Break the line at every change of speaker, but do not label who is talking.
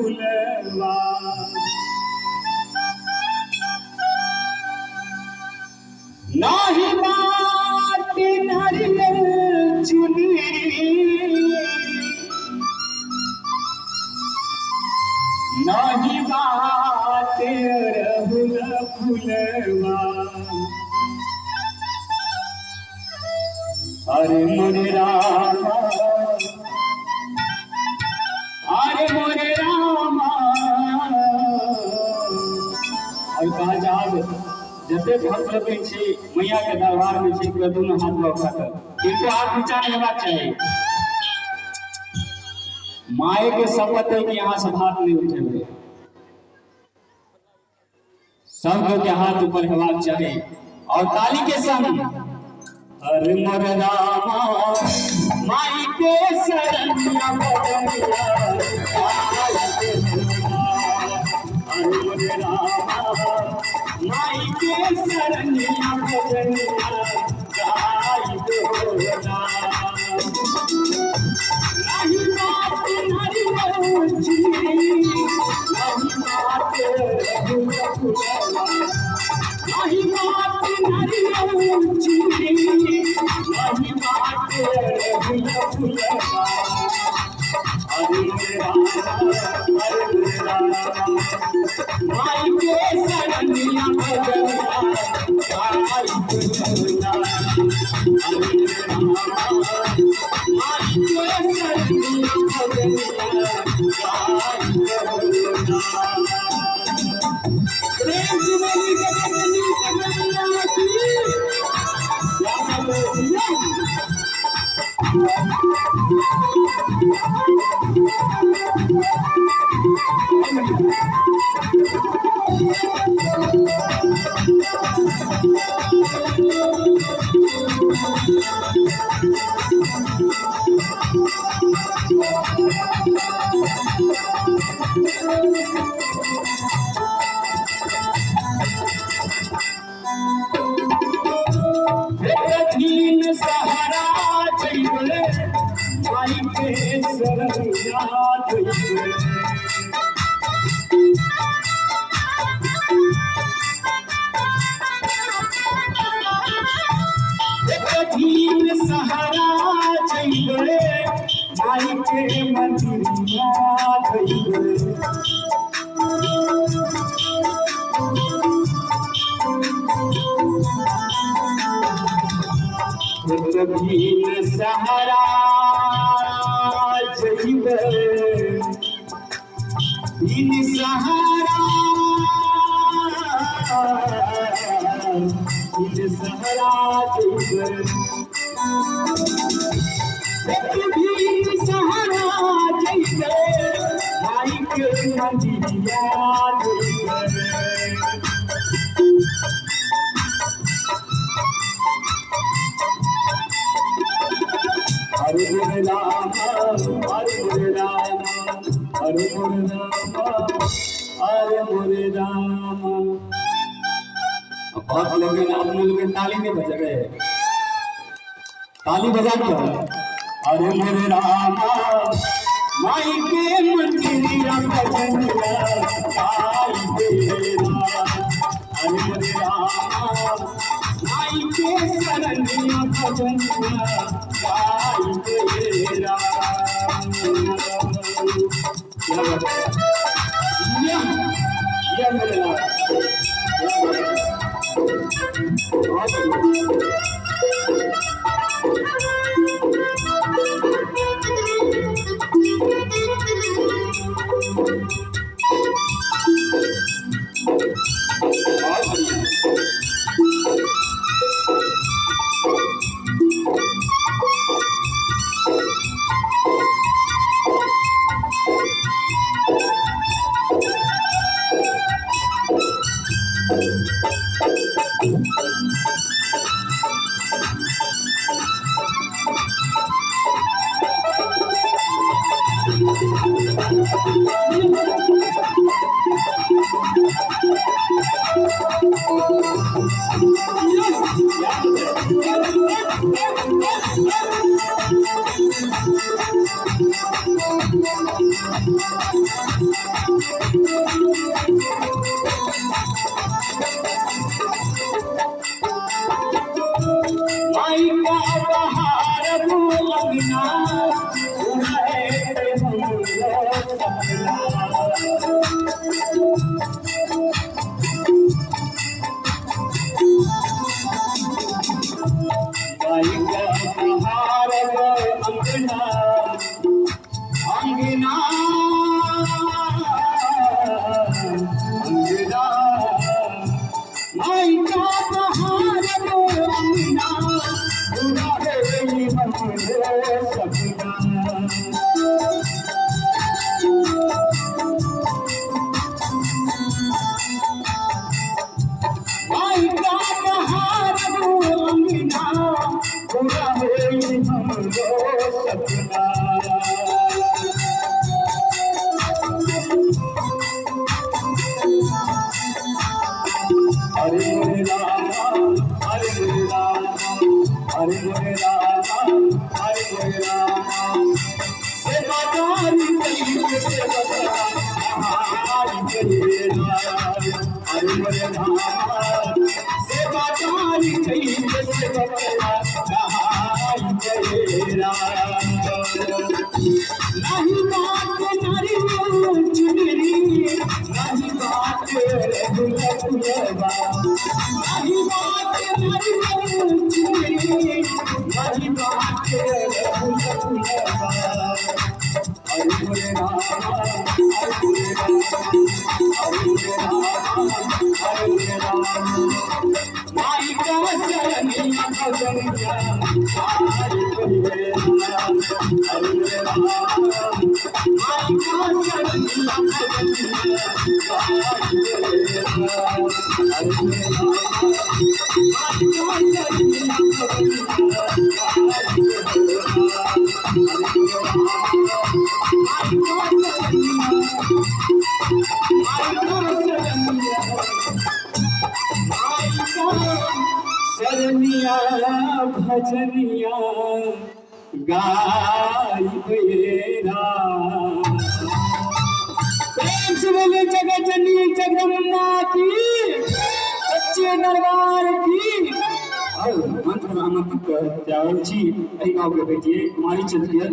फुलवा नाही बात नारियल चुनरी नाही बात अड़हुल फुलवा अरे मोरे रामा अरे मोरे रामा और कहा जाब जते भक्त लगे छे मैया के दरबार में छे के दोनों हाथ में उठाकर इनको हाथ ऊंचा नहीं लेना चाहिए। माए के शपथ है कि यहाँ से हाथ नहीं उठेंगे, सबको के हाथ ऊपर हेबाक चाहिए और ताली के संग अरे मोर रामा माई के शरणिया बजनिया अरे मोर रामा माई के शरणिया बजनिया गाई दोना नहीं बात नारियल चुनरी नहीं बात अड़हुल फुलवा नहीं बात नारियल चुनरी नहीं बात अड़हुल फुलवा अरे मेरा माई के शरणिया बजनिया गाई दोना अरे मेरा माई के शरणिया बजनिया गाई दोना प्रेम से बोली जगन्नी जगन्ना की या बोलिए कठिन सहारा जइबे माई के शरणिया जइबे कठिन सहारा जइबे माई के मंदिरिया जइबे कठिन सहारा जइबे इन सहारा जइबे कठिन सहारा जइबे माई के मंदिरिया जइबे हरे मोरे रामा हरे मोरे रामा हरे मोरे रामा हरे मोरे रामा। बहुत लोग आप लोग ताली नहीं बजावे, ताली बजा दो। हरे मोरे रामा माई के मंदिरिया बजनिया गाई देना हरे मोरे रामा माई के शरणिया बजनिया गाई देना माई का बहार अंगना उड़े माई का बहार अंगना अंगना अंगना माई का बहार अंगना उड़े हमरे सपना माई का बहार अंगना उड़े हमरे सपना हरे मोरे रामा हरे मोरे रामा हरे मोरे रामा हरे मोरे रामा से बाजारी गली से बहारी गली हरे मोरे रामा से बाजारी गली से बहारी गली नहीं बात नारी चुनरी नहीं बात गुलबा नहीं बात नारी चुनरी नहीं बात गुलबा हरे मोरे रामा हरे मोरे रामा हरे मोरे रामा माई का चरनिया भजनिया हरे मोरे रामा हरे मोरे रामा माई का चरनिया भजनिया हरे मोरे रामा हरे मोरे रामा माई का चरनिया भजनिया हरे मोरे शरणिया भजनिया गाई बेरा प्रेम से बोले जगत जननी जगदम्बा की सच्चे दरबार की। और मंत्र रामत जी गाँव के बेटिए कुमारी चंद्रिया।